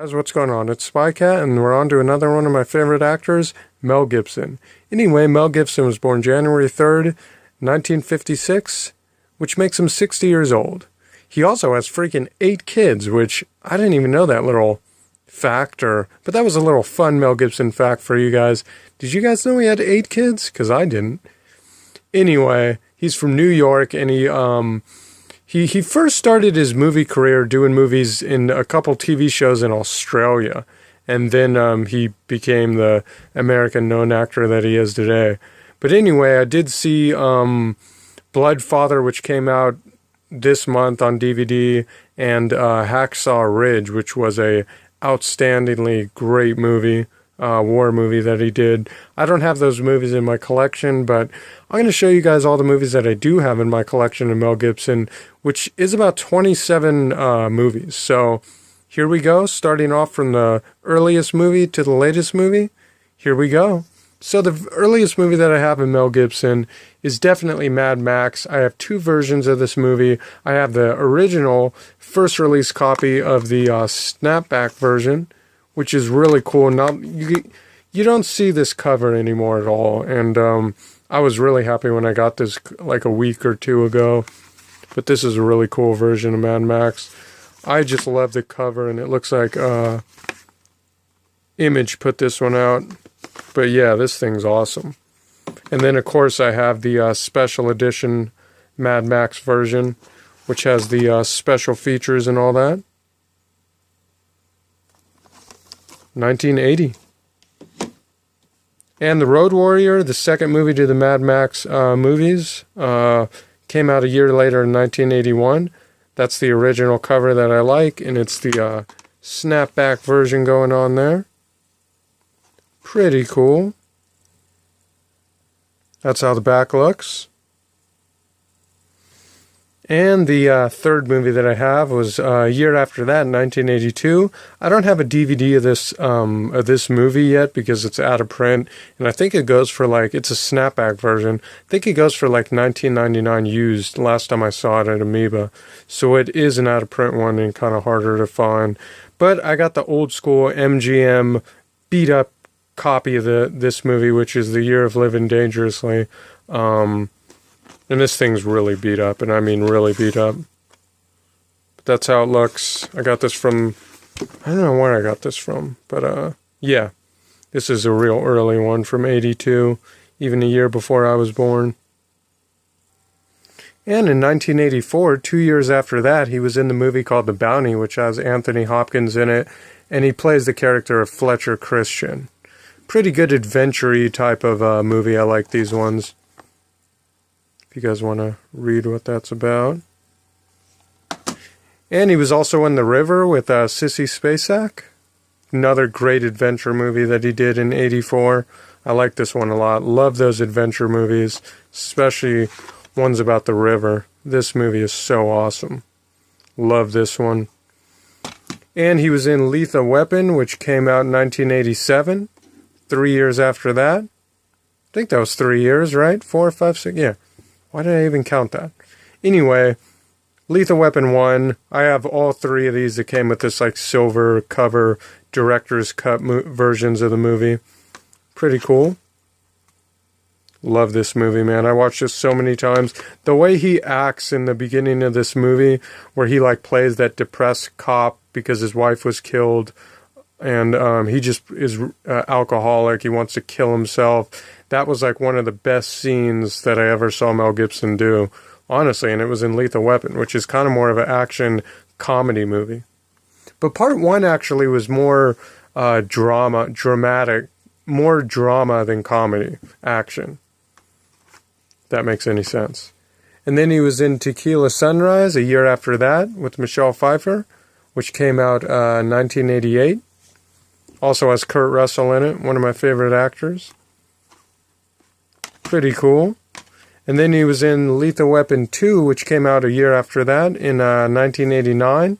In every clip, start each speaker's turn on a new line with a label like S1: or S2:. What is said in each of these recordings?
S1: Guys, what's going on? It's Spycat, and we're on to another one of my favorite actors, Mel Gibson. Anyway, Mel Gibson was born January 3rd, 1956, which makes him 60 years old. He also has freaking 8 kids, which I didn't even know that little factor, but that was a little fun Mel Gibson fact for you guys. Did you guys know he had 8 kids? Because I didn't. Anyway, he's from New York, and he first started his movie career doing movies in a couple TV shows in Australia, and then he became the American known actor that he is today. But anyway, I did see Bloodfather, which came out this month on DVD, and Hacksaw Ridge, which was a outstandingly great movie. War movie that he did. I don't have those movies in my collection, but I'm going to show you guys all the movies that I do have in my collection of Mel Gibson, which is about 27 movies. So here we go, starting off from the earliest movie to the latest movie. Here we go. So the earliest movie that I have in Mel Gibson is definitely Mad Max. I have 2 versions of this movie. I have the original first release copy of the snapback version, which is really cool. Now you don't see this cover anymore at all, and I was really happy when I got this like a week or 2 ago. But this is a really cool version of Mad Max. I just love the cover, and it looks like Image put this one out. But yeah, this thing's awesome. And then of course I have the special edition Mad Max version, which has the special features and all that. 1980. And The Road Warrior, the second movie to the Mad Max movies, came out a year later in 1981. That's the original cover that I like, and it's the snapback version going on there. Pretty cool. That's how the back looks. And the third movie that I have was a year after that, in 1982. I don't have a DVD of this movie yet because it's out of print, and I think it goes for like, it's a snapback version. I think it goes for like $19.99 used last time I saw it at Amoeba. So it is an out of print one and kind of harder to find. But I got the old school MGM beat up copy of this movie, which is The Year of Living Dangerously. And this thing's really beat up, and I mean really beat up. But that's how it looks. I got this from, I don't know where I got this from, but yeah. This is a real early one from 82, even a year before I was born. And in 1984, 2 years after that, he was in the movie called The Bounty, which has Anthony Hopkins in it, and he plays the character of Fletcher Christian. Pretty good adventure-y type of movie. I like these ones. If you guys want to read what that's about. And he was also in The River with Sissy Spacek. Another great adventure movie that he did in 84. I like this one a lot. Love those adventure movies, especially ones about the river. This movie is so awesome. Love this one. And he was in Lethal Weapon, which came out in 1987. 3 years after that. I think that was 3 years, right? 4, 5, 6, yeah. Why did I even count that? Anyway, Lethal Weapon 1. I have all 3 of these that came with this like silver cover director's cut versions of the movie. Pretty cool. Love this movie, man. I watched this so many times. The way he acts in the beginning of this movie, where he like plays that depressed cop because his wife was killed, and he just is alcoholic. He wants to kill himself. That was like one of the best scenes that I ever saw Mel Gibson do, honestly, and it was in Lethal Weapon, which is kind of more of an action comedy movie. But part 1 actually was more dramatic, more drama than comedy, action. If that makes any sense. And then he was in Tequila Sunrise a year after that with Michelle Pfeiffer, which came out 1988. Also has Kurt Russell in it, one of my favorite actors. Pretty cool. And then he was in Lethal Weapon 2, which came out a year after that in 1989.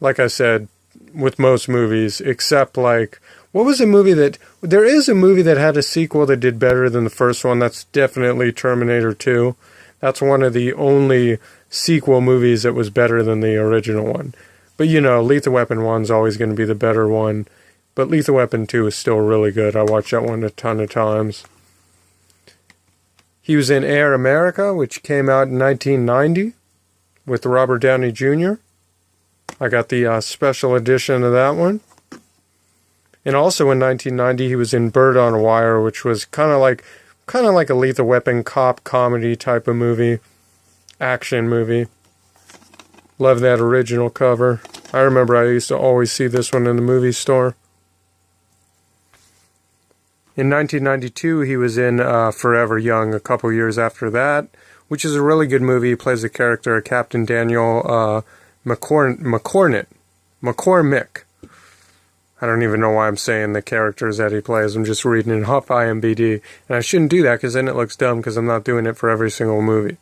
S1: Like I said, with most movies, except like, what was a movie that, there is a movie that had a sequel that did better than the first one. That's definitely Terminator 2. That's one of the only sequel movies that was better than the original one. But, you know, Lethal Weapon 1's always going to be the better one. But Lethal Weapon 2 is still really good. I watched that one a ton of times. He was in Air America, which came out in 1990 with Robert Downey Jr. I got the special edition of that one. And also in 1990, he was in Bird on a Wire, which was kind of like a Lethal Weapon cop comedy type of movie, action movie. Love that original cover. I remember I used to always see this one in the movie store. In 1992, he was in Forever Young a couple years after that, which is a really good movie. He plays the character Captain Daniel McCormick. I don't even know why I'm saying the characters that he plays. I'm just reading it off IMDb. And I shouldn't do that because then it looks dumb because I'm not doing it for every single movie.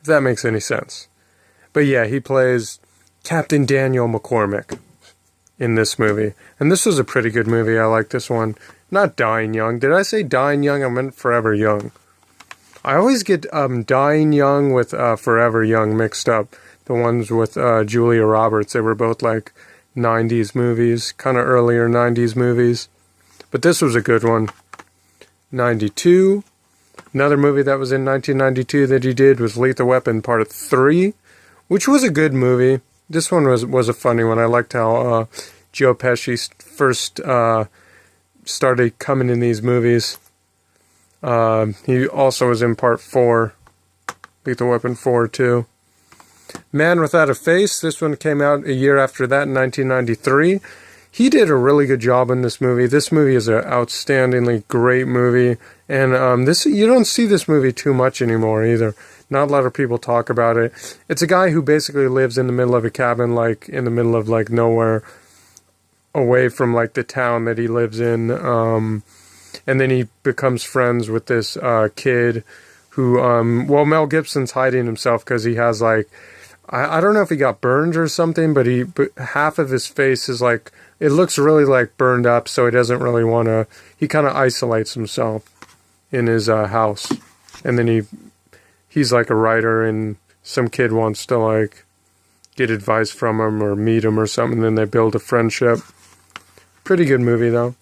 S1: If that makes any sense. But yeah, he plays Captain Daniel McCormick in this movie. And this was a pretty good movie. I like this one. Not Dying Young. Did I say Dying Young? I meant Forever Young. I always get Dying Young with Forever Young mixed up. The ones with Julia Roberts. They were both like 90s movies. Kind of earlier 90s movies. But this was a good one. 92. Another movie that was in 1992 that he did was Lethal Weapon Part 3. Which was a good movie. This one was a funny one. I liked how Joe Pesci first started coming in these movies. He also was in Part 4. Lethal Weapon 4 too. Man Without a Face. This one came out a year after that in 1993. He did a really good job in this movie. This movie is an outstandingly great movie. And you don't see this movie too much anymore either. Not a lot of people talk about it. It's a guy who basically lives in the middle of a cabin, like in the middle of like nowhere, away from like the town that he lives in. And then he becomes friends with this kid who, Mel Gibson's hiding himself because he has like, I don't know if he got burned or something, but half of his face is like, it looks really like burned up, so he doesn't really want to, he kind of isolates himself in his house. And then he's like a writer, and some kid wants to like get advice from him or meet him or something, and then they build a friendship. Pretty good movie though.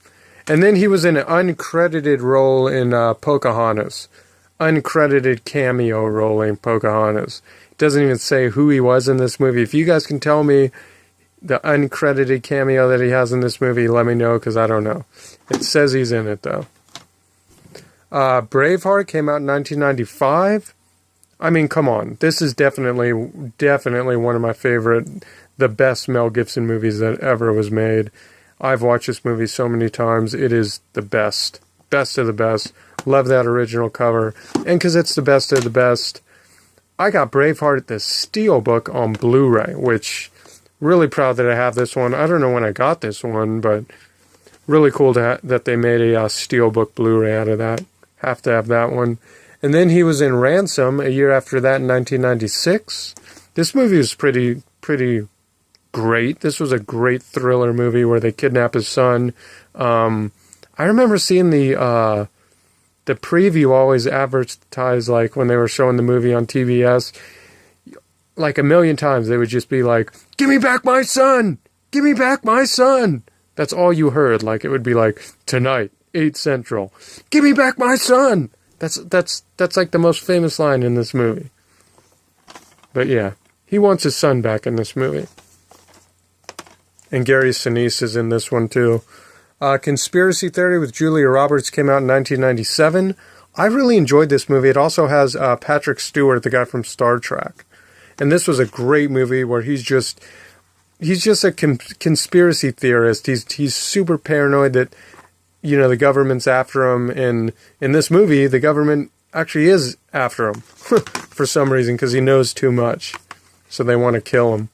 S1: And then he was in an uncredited role in Pocahontas. Uncredited cameo role in Pocahontas. It doesn't even say who he was in this movie. If you guys can tell me the uncredited cameo that he has in this movie, let me know, because I don't know. It says he's in it though. Braveheart came out in 1995. I mean, come on. This is definitely one of my favorite, the best Mel Gibson movies that ever was made. I've watched this movie so many times. It is the best. Best of the best. Love that original cover. And because it's the best of the best, I got Braveheart the Steelbook on Blu-ray, which, really proud that I have this one. I don't know when I got this one, but really cool that they made a Steelbook Blu-ray out of that. Have to have that one. And then he was in Ransom a year after that in 1996. This movie was pretty great. This was a great thriller movie where they kidnap his son. I remember seeing the preview always advertised, like when they were showing the movie on TBS, like a million times they would just be like, "Give me back my son! Give me back my son!" That's all you heard. Like it would be like, "Tonight, 8 Central, give me back my son!" That's like the most famous line in this movie. But yeah, he wants his son back in this movie. And Gary Sinise is in this one too. Conspiracy Theory with Julia Roberts came out in 1997. I really enjoyed this movie. It also has Patrick Stewart, the guy from Star Trek. And this was a great movie where he's just a conspiracy theorist. He's super paranoid that, you know, the government's after him. And in this movie, the government actually is after him for some reason because he knows too much. So they want to kill him.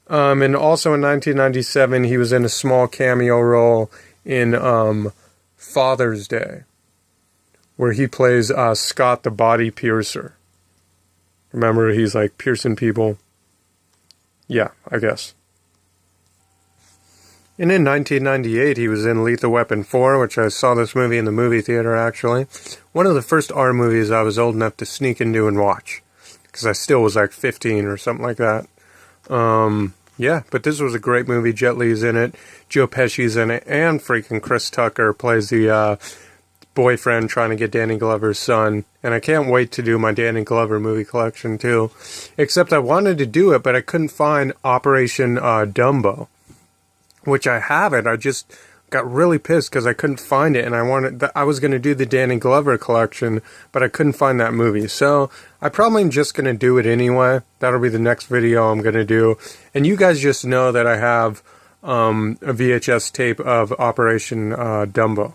S1: And also in 1997, he was in a small cameo role in Father's Day, where he plays Scott the Body Piercer. Remember, he's like piercing people. Yeah, I guess. And in 1998, he was in Lethal Weapon 4, which I saw this movie in the movie theater, actually. One of the first R movies I was old enough to sneak into and watch, because I still was like 15 or something like that. Yeah, but this was a great movie. Jet Li's in it, Joe Pesci's in it, and freaking Chris Tucker plays the boyfriend trying to get Danny Glover's son. And I can't wait to do my Danny Glover movie collection too. Except I wanted to do it, but I couldn't find Operation Dumbo, which I have it. I just got really pissed because I couldn't find it, and I was going to do the Danny Glover collection, but I couldn't find that movie. So I probably am just going to do it anyway. That'll be the next video I'm going to do. And you guys just know that I have a VHS tape of Operation Dumbo.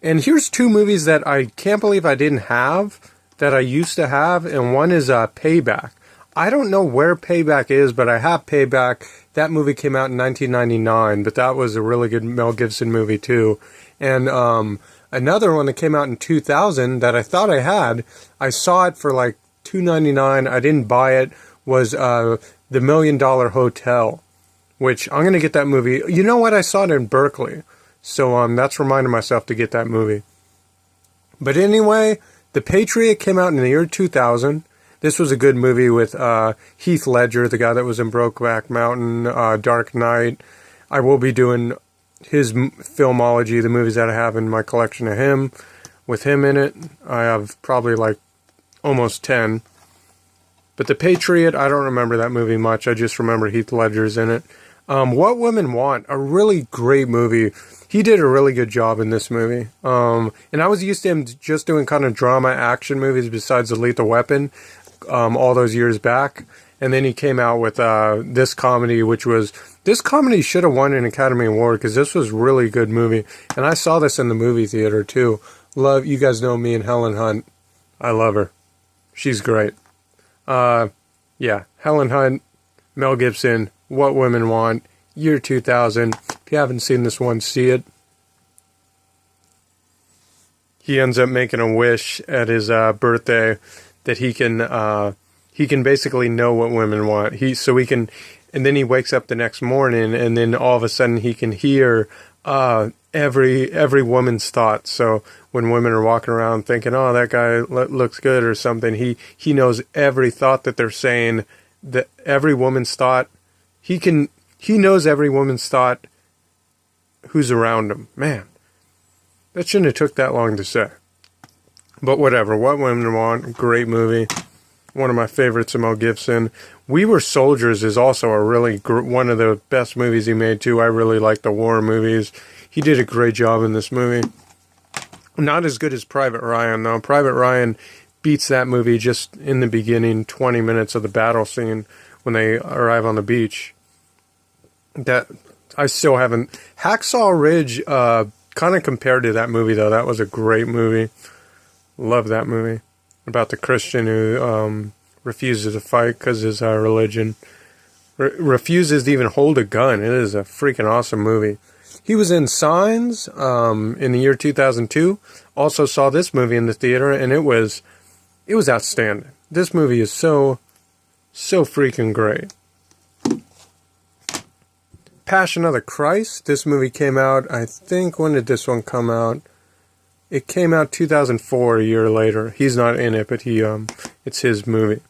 S1: And here's two movies that I can't believe I didn't have that I used to have, and one is Payback. I don't know where Payback is, but I have Payback. That movie came out in 1999, but that was a really good Mel Gibson movie too. And another one that came out in 2000 that I thought I had, I saw it for like $2.99. I didn't buy it, was The $1 Million Hotel, which I'm going to get that movie. You know what? I saw it in Berkeley. So that's reminding myself to get that movie. But anyway, The Patriot came out in the year 2000. This was a good movie with Heath Ledger, the guy that was in Brokeback Mountain, Dark Knight. I will be doing his filmology, the movies that I have in my collection of him, with him in it. I have probably like almost 10. But The Patriot, I don't remember that movie much. I just remember Heath Ledger's in it. What Women Want, a really great movie. He did a really good job in this movie. And I was used to him just doing kind of drama action movies besides The Lethal Weapon all those years back. And then he came out with this comedy, this comedy should have won an Academy Award because this was a really good movie. And I saw this in the movie theater too. You guys know me and Helen Hunt. I love her. She's great. Yeah, Helen Hunt, Mel Gibson, What Women Want, year 2000. If you haven't seen this one, see it. He ends up making a wish at his birthday that he can basically know what women want. And then he wakes up the next morning, and then all of a sudden he can hear every woman's thoughts. So when women are walking around thinking, "Oh, that guy looks good" or something, he knows every thought that they're saying. That every woman's thought, he knows every woman's thought who's around him. Man, that shouldn't have took that long to say. But whatever. What Women Want, great movie. One of my favorites of Mel Gibson. We Were Soldiers is also a really one of the best movies he made too. I really like the war movies. He did a great job in this movie. Not as good as Private Ryan though. Private Ryan beats that movie just in the beginning, 20 minutes of the battle scene when they arrive on the beach. That I still haven't. Hacksaw Ridge kind of compared to that movie though. That was a great movie. Love that movie. About the Christian who refuses to fight because his religion. Refuses to even hold a gun. It is a freaking awesome movie. He was in Signs in the year 2002. Also saw this movie in the theater, and it was outstanding. This movie is so freaking great. Passion of the Christ. This movie came out, I think, when did this one come out? It came out 2004, a year later. He's not in it, but it's his movie.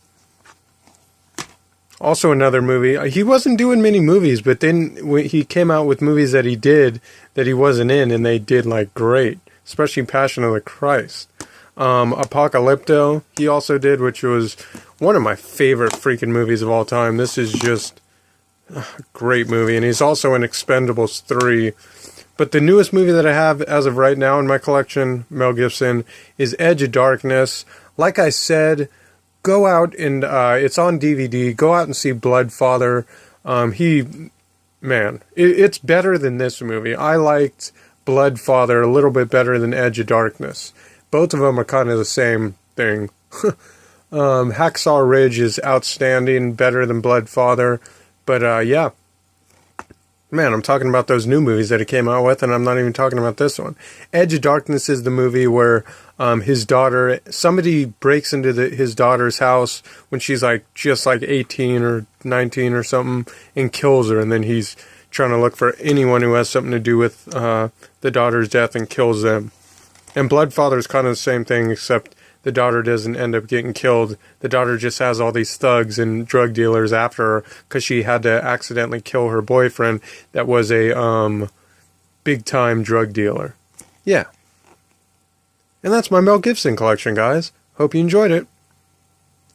S1: Also another movie. He wasn't doing many movies, but then he came out with movies that he did that he wasn't in, and they did like great. Especially Passion of the Christ. Apocalypto, he also did, which was one of my favorite freaking movies of all time. This is just a great movie, and he's also in Expendables 3. But the newest movie that I have as of right now in my collection, Mel Gibson, is Edge of Darkness. Like I said, go out and, it's on DVD, go out and see Bloodfather. It's better than this movie. I liked Bloodfather a little bit better than Edge of Darkness. Both of them are kind of the same thing. Hacksaw Ridge is outstanding, better than Bloodfather. But, yeah. Man, I'm talking about those new movies that he came out with, and I'm not even talking about this one. Edge of Darkness is the movie where his daughter, somebody breaks into his daughter's house when she's just 18 or 19 or something, and kills her, and then he's trying to look for anyone who has something to do with the daughter's death and kills them. And Bloodfather is kind of the same thing, except the daughter doesn't end up getting killed. The daughter just has all these thugs and drug dealers after her because she had to accidentally kill her boyfriend that was a big-time drug dealer. Yeah. And that's my Mel Gibson collection, guys. Hope you enjoyed it.